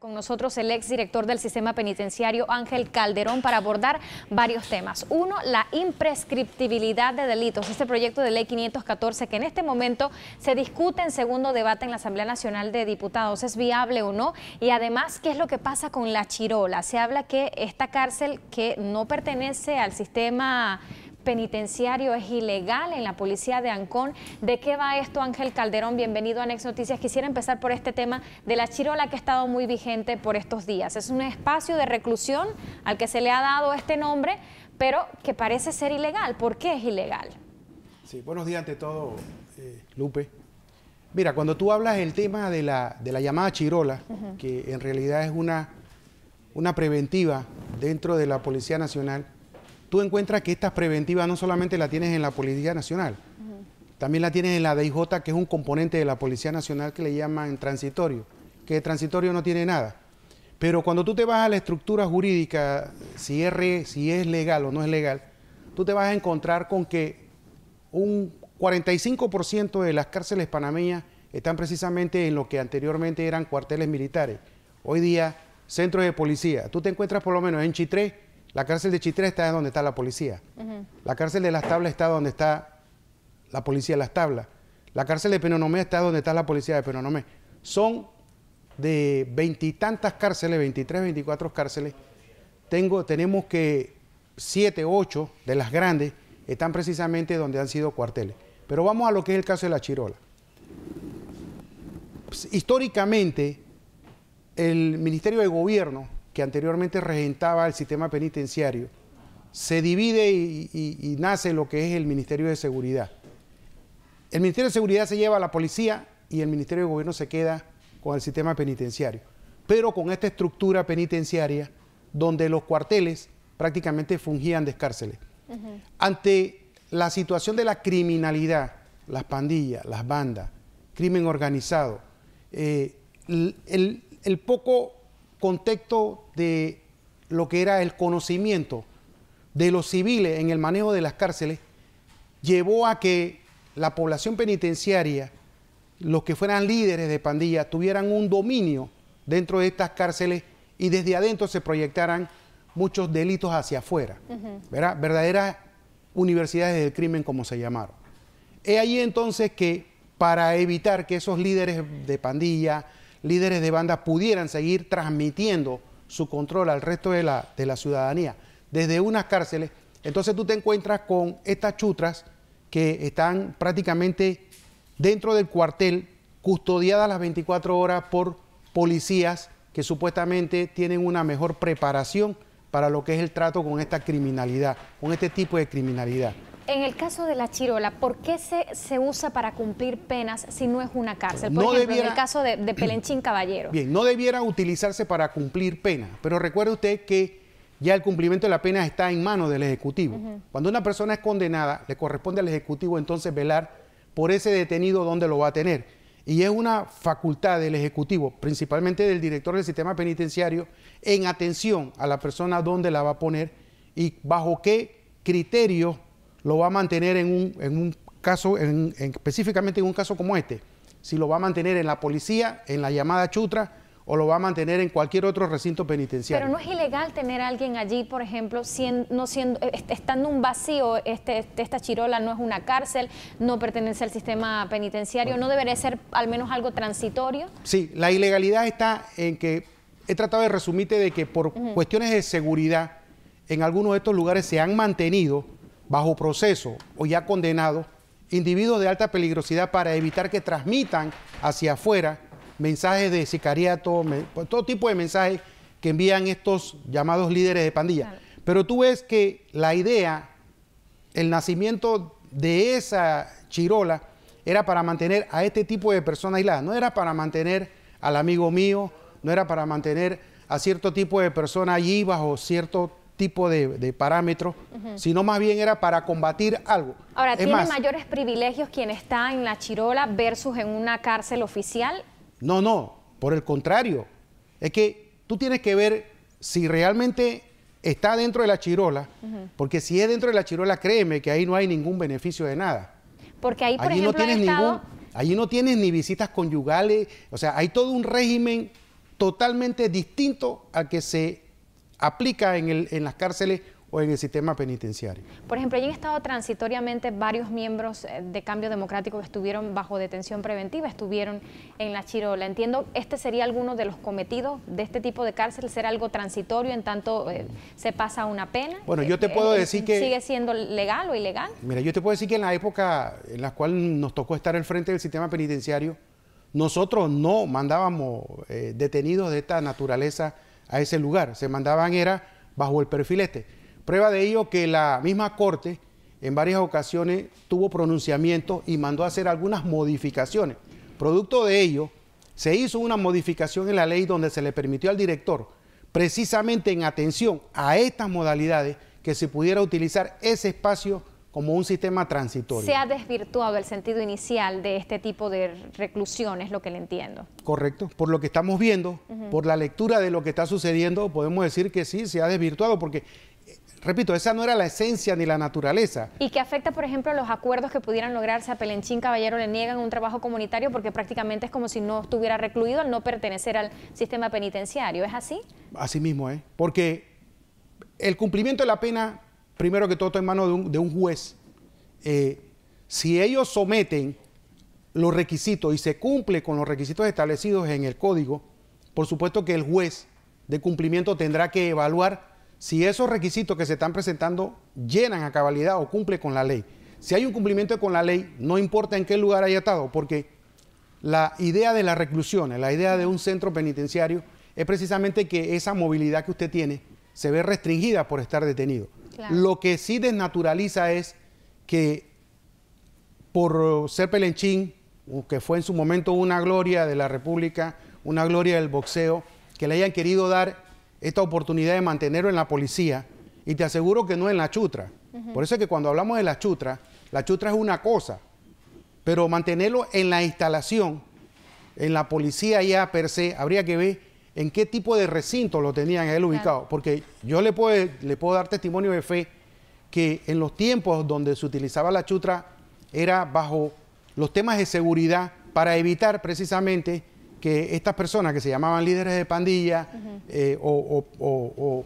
Con nosotros el exdirector del sistema penitenciario, Ángel Calderón, para abordar varios temas. Uno, la imprescriptibilidad de delitos. Este proyecto de ley 514 que en este momento se discute en segundo debate en la Asamblea Nacional de Diputados. ¿Es viable o no? Y además, ¿qué es lo que pasa con La Chirola? Se habla que esta cárcel que no pertenece al sistema penitenciario es ilegal en la policía de Ancón. ¿De qué va esto, Ángel Calderón? Bienvenido a Next Noticias. Quisiera empezar por este tema de La Chirola, que ha estado muy vigente por estos días. Es un espacio de reclusión al que se le ha dado este nombre, pero que parece ser ilegal. ¿Por qué es ilegal? Sí, buenos días ante todo, Lupe. Mira, cuando tú hablas del tema de la llamada Chirola, que en realidad es una preventiva dentro de la Policía Nacional, tú encuentras que estas preventivas no solamente la tienes en la Policía Nacional, también la tienes en la DIJ, que es un componente de la Policía Nacional que le llaman transitorio, que de transitorio no tiene nada. Pero cuando tú te vas a la estructura jurídica, si es legal o no es legal, tú te vas a encontrar con que un 45% de las cárceles panameñas están precisamente en lo que anteriormente eran cuarteles militares. Hoy día, centros de policía. Tú te encuentras por lo menos en Chitré. La cárcel de Chitré está donde está la policía. La cárcel de Las Tablas está donde está la policía de Las Tablas. La cárcel de Penonomé está donde está la policía de Penonomé. Son de veintitantas cárceles, 23, 24 cárceles. Tenemos que 7, 8 de las grandes están precisamente donde han sido cuarteles. Pero vamos a lo que es el caso de La Chirola. Pues, históricamente, el Ministerio de Gobierno, que anteriormente regentaba el sistema penitenciario, se divide y nace lo que es el Ministerio de Seguridad. El Ministerio de Seguridad se lleva a la policía y el Ministerio de Gobierno se queda con el sistema penitenciario, pero con esta estructura penitenciaria donde los cuarteles prácticamente fungían de cárceles. Ante la situación de la criminalidad, las pandillas, las bandas, crimen organizado, el poco contexto de lo que era el conocimiento de los civiles en el manejo de las cárceles, llevó a que la población penitenciaria, los que fueran líderes de pandillas, tuvieran un dominio dentro de estas cárceles y desde adentro se proyectaran muchos delitos hacia afuera, verdaderas universidades del crimen, como se llamaron. Es ahí entonces que, para evitar que esos líderes de pandilla, líderes de banda pudieran seguir transmitiendo su control al resto de la ciudadanía desde unas cárceles, entonces tú te encuentras con estas chutras que están prácticamente dentro del cuartel, custodiadas las 24 horas por policías que supuestamente tienen una mejor preparación para lo que es el trato con esta criminalidad, con este tipo de criminalidad. En el caso de La Chirola, ¿por qué se usa para cumplir penas si no es una cárcel? Por ejemplo, en el caso de Pelenchín Caballero. Bien, no debiera utilizarse para cumplir penas, pero recuerde usted que ya el cumplimiento de la pena está en manos del Ejecutivo. Cuando una persona es condenada, le corresponde al Ejecutivo entonces velar por ese detenido donde lo va a tener. Y es una facultad del Ejecutivo, principalmente del director del sistema penitenciario, en atención a la persona donde la va a poner y bajo qué criterio lo va a mantener en un caso, específicamente en un caso como este. Si lo va a mantener en la policía, en la llamada chutra, o lo va a mantener en cualquier otro recinto penitenciario. Pero no es ilegal tener a alguien allí, por ejemplo, estando un vacío, esta Chirola no es una cárcel, no pertenece al sistema penitenciario, ¿no debería ser al menos algo transitorio? Sí, la ilegalidad está en que, he tratado de resumirte de que por cuestiones de seguridad, en algunos de estos lugares se han mantenido bajo proceso o ya condenados individuos de alta peligrosidad para evitar que transmitan hacia afuera mensajes de sicariato, todo tipo de mensajes que envían estos llamados líderes de pandilla. Claro. Pero tú ves que la idea, el nacimiento de esa Chirola era para mantener a este tipo de personas aisladas, no era para mantener al amigo mío, no era para mantener a cierto tipo de persona allí bajo cierto tipo de parámetros, sino más bien era para combatir algo. Ahora, ¿tiene mayores privilegios quien está en La Chirola versus en una cárcel oficial? No, por el contrario. Es que tú tienes que ver si realmente está dentro de La Chirola, porque si es dentro de La Chirola, créeme que ahí no hay ningún beneficio de nada. Porque ahí, por ejemplo, allí no tienes ni visitas conyugales, o sea, hay todo un régimen totalmente distinto al que se aplica en las cárceles o en el sistema penitenciario. Por ejemplo, allí han estado transitoriamente varios miembros de Cambio Democrático que estuvieron bajo detención preventiva, estuvieron en La Chirola. Entiendo, ¿este sería alguno de los cometidos de este tipo de cárcel, ser algo transitorio en tanto se pasa una pena? Bueno, yo te puedo decir que... ¿Sigue siendo legal o ilegal? Mira, yo te puedo decir que en la época en la cual nos tocó estar al frente del sistema penitenciario, nosotros no mandábamos detenidos de esta naturaleza a ese lugar, se mandaban era bajo el perfil este. Prueba de ello que la misma Corte en varias ocasiones tuvo pronunciamientos y mandó a hacer algunas modificaciones. Producto de ello, se hizo una modificación en la ley donde se le permitió al director, precisamente en atención a estas modalidades, que se pudiera utilizar ese espacio como un sistema transitorio. Se ha desvirtuado el sentido inicial de este tipo de reclusión, es lo que le entiendo. Correcto. Por lo que estamos viendo, por la lectura de lo que está sucediendo, podemos decir que sí, se ha desvirtuado porque... Repito, esa no era la esencia ni la naturaleza. ¿Y que afecta, por ejemplo, los acuerdos que pudieran lograrse? A Pelenchín Caballero le niegan un trabajo comunitario porque prácticamente es como si no estuviera recluido al no pertenecer al sistema penitenciario. ¿Es así? Así mismo, porque el cumplimiento de la pena, primero que todo, está en manos de un juez. Si ellos someten los requisitos y se cumple con los requisitos establecidos en el código, por supuesto que el juez de cumplimiento tendrá que evaluar si esos requisitos que se están presentando llenan a cabalidad o cumple con la ley. Si hay un cumplimiento con la ley, no importa en qué lugar haya estado, porque la idea de la reclusión, la idea de un centro penitenciario, es precisamente que esa movilidad que usted tiene se ve restringida por estar detenido. Claro. Lo que sí desnaturaliza es que por ser Pelenchín, que fue en su momento una gloria de la República, una gloria del boxeo, que le hayan querido dar esta oportunidad de mantenerlo en la policía, y te aseguro que no en la chutra. Por eso es que cuando hablamos de la chutra es una cosa, pero mantenerlo en la instalación, en la policía ya per se, habría que ver en qué tipo de recinto lo tenían él ubicado, porque yo le puedo dar testimonio de fe que en los tiempos donde se utilizaba la chutra era bajo los temas de seguridad para evitar precisamente que estas personas que se llamaban líderes de pandilla o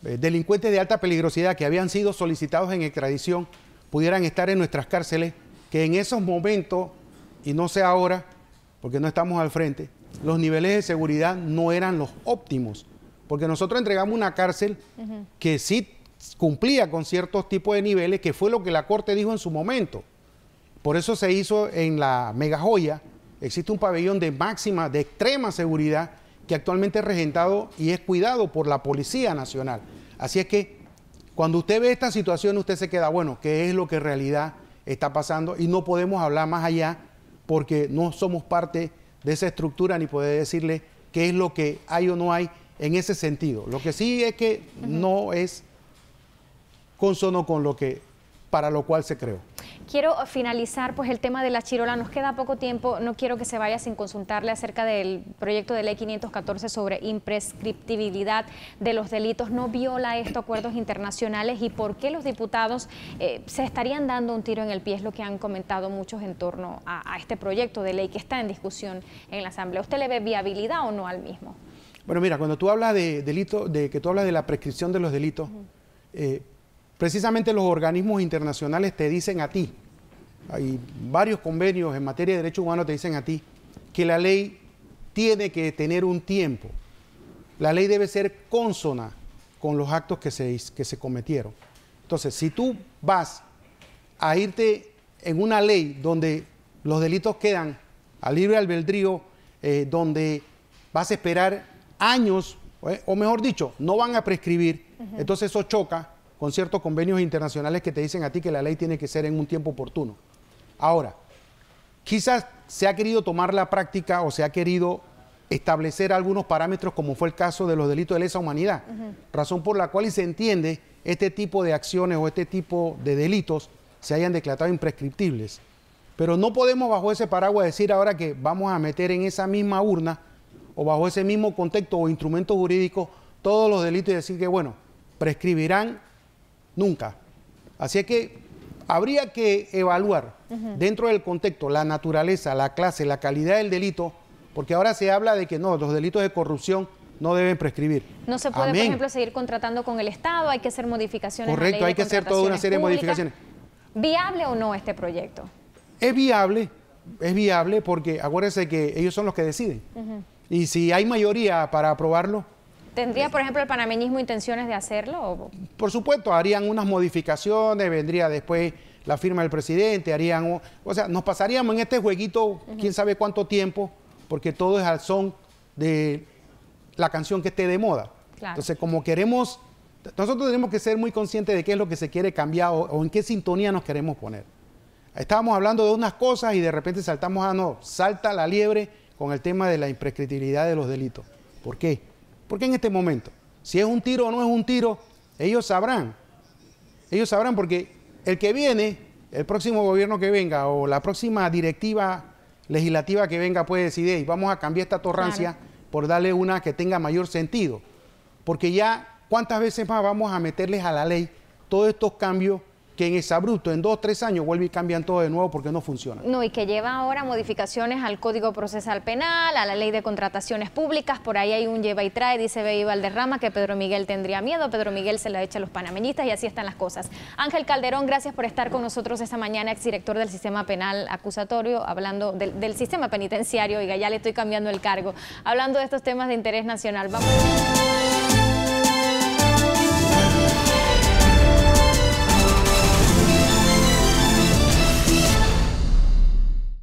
delincuentes de alta peligrosidad que habían sido solicitados en extradición pudieran estar en nuestras cárceles, que en esos momentos, y no sé ahora, porque no estamos al frente, los niveles de seguridad no eran los óptimos, porque nosotros entregamos una cárcel que sí cumplía con ciertos tipos de niveles, que fue lo que la Corte dijo en su momento. Por eso se hizo en la Mega Joya. Existe un pabellón de máxima, de extrema seguridad, que actualmente es regentado y es cuidado por la Policía Nacional. Así es que cuando usted ve esta situación, usted se queda, bueno, ¿qué es lo que en realidad está pasando? Y no podemos hablar más allá porque no somos parte de esa estructura ni poder decirle qué es lo que hay o no hay en ese sentido. Lo que sí es que no es consono con lo que, para lo cual se creó. Quiero finalizar pues el tema de La Chirola, nos queda poco tiempo, no quiero que se vaya sin consultarle acerca del proyecto de ley 514 sobre imprescriptibilidad de los delitos. ¿No viola esto acuerdos internacionales y por qué los diputados se estarían dando un tiro en el pie? Es lo que han comentado muchos en torno a este proyecto de ley que está en discusión en la Asamblea. ¿Usted le ve viabilidad o no al mismo? Bueno, mira, cuando tú hablas de delito, que tú hablas de la prescripción de los delitos, precisamente los organismos internacionales te dicen a ti, hay varios convenios en materia de derechos humanos te dicen a ti, que la ley tiene que tener un tiempo. La ley debe ser consona con los actos que se cometieron. Entonces, si tú vas a irte en una ley donde los delitos quedan a libre albedrío, donde vas a esperar años, o mejor dicho, no van a prescribir, entonces eso choca con ciertos convenios internacionales que te dicen a ti que la ley tiene que ser en un tiempo oportuno. Ahora, quizás se ha querido tomar la práctica o se ha querido establecer algunos parámetros, como fue el caso de los delitos de lesa humanidad, razón por la cual se entiende este tipo de acciones o este tipo de delitos se hayan declarado imprescriptibles. Pero no podemos bajo ese paraguas decir ahora que vamos a meter en esa misma urna o bajo ese mismo contexto o instrumento jurídico todos los delitos y decir que, bueno, prescribirán nunca. Así es que habría que evaluar dentro del contexto la naturaleza, la clase, la calidad del delito, porque ahora se habla de que no, los delitos de corrupción no deben prescribir. No se puede, por ejemplo, seguir contratando con el Estado, hay que hacer modificaciones. Correcto, hay que hacer toda una serie de modificaciones. ¿Viable o no este proyecto? Es viable porque acuérdense que ellos son los que deciden. Y si hay mayoría para aprobarlo... ¿Tendría, por ejemplo, el panameñismo intenciones de hacerlo? Por supuesto, harían unas modificaciones, vendría después la firma del presidente, harían... O sea, nos pasaríamos en este jueguito quién sabe cuánto tiempo, porque todo es al son de la canción que esté de moda. Claro. Entonces, como queremos... Nosotros tenemos que ser muy conscientes de qué es lo que se quiere cambiar o en qué sintonía nos queremos poner. Estábamos hablando de unas cosas y de repente saltamos a no, salta la liebre con el tema de la imprescriptibilidad de los delitos. ¿Por qué? Porque en este momento, si es un tiro o no es un tiro, ellos sabrán. Ellos sabrán porque el que viene, el próximo gobierno que venga o la próxima directiva legislativa que venga puede decidir, hey, vamos a cambiar esta torrancia por darle una que tenga mayor sentido. Porque ya, ¿cuántas veces más vamos a meterles a la ley todos estos cambios que en exabrupto, en 2 o 3 años, vuelve y cambian todo de nuevo porque no funciona? No, y que lleva ahora modificaciones al Código Procesal Penal, a la Ley de Contrataciones Públicas, por ahí hay un lleva y trae, dice Bey Valderrama, que Pedro Miguel tendría miedo, Pedro Miguel se la echa a los panameñistas y así están las cosas. Ángel Calderón, gracias por estar con nosotros esta mañana, exdirector del Sistema Penal Acusatorio, hablando del sistema penitenciario, oiga, ya le estoy cambiando el cargo, hablando de estos temas de interés nacional. Vamos.